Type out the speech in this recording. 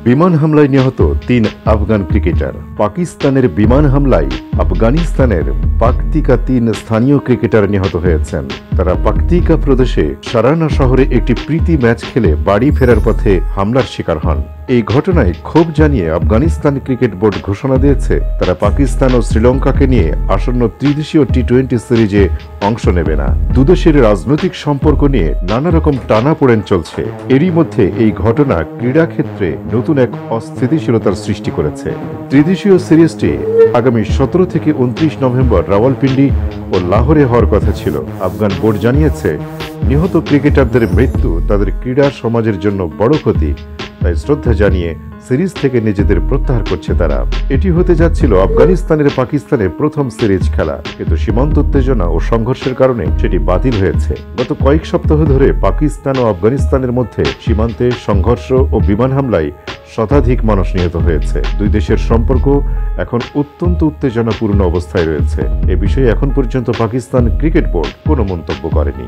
বিমান হামলায় নিহত ৩ আফগান ক্রিকেটার। পাকিস্তানের বিমান হামলায় আফগানিস্তানের পাকতিকা ৩ স্থানীয় ক্রিকেটার নিহত হয়েছেন। তারা পাকতিকা প্রদেশে সারানা শহরে একটি প্রীতি ম্যাচ খেলে বাড়ি ফেরার পথে হামলার শিকার হন। এই ঘটনায় ক্ষোভ জানিয়ে আফগানিস্তান ক্রিকেট বোর্ড ঘোষণা দিয়েছে তারা পাকিস্তান ও শ্রীলঙ্কাকে নিয়ে আসন্ন ত্রিদেশীয় টি-20 সিরিজে অংশ নেবে না। দুদেশের রাজনৈতিক সম্পর্ক নিয়ে নানা রকম টানাপোড়েন চলছে। এরই মধ্যে এই ঘটনা ক্রীড়া ক্ষেত্রে নতুন এক অস্থিতিশীলতার সৃষ্টি করেছে। ত্রিদেশীয় সিরিজটি আগামী 17 থেকে 29 নভেম্বর রাওয়ালপিন্ডি ও লাহোরে হওয়ার কথা ছিল। আফগান বোর্ড জানিয়েছে নিহত ক্রিকেটারদের মৃত্যু তাদের ক্রীড়া সমাজের জন্য বড় ক্ষতি, তাই শ্রদ্ধা জানিয়ে সিরিজ থেকে নিজেদের প্রত্যাহার করছে তারা। এটি হতে যাচ্ছিল আফগানিস্তানের পাকিস্তানের প্রথম সিরিজ খেলা, কিন্তু সীমান্ত উত্তেজনা ও সংঘর্ষের কারণে সেটি বাতিল হয়েছে। গত কয়েক সপ্তাহ ধরে পাকিস্তান ও আফগানিস্তানের মধ্যে সীমান্তে সংঘর্ষ ও বিমান হামলায় শতাধিক মানুষ নিহত হয়েছে। দুই দেশের সম্পর্ক এখন অত্যন্ত উত্তেজনাপূর্ণ অবস্থায় রয়েছে। এ বিষয়ে এখন পর্যন্ত পাকিস্তান ক্রিকেট বোর্ড কোনো মন্তব্য করেনি।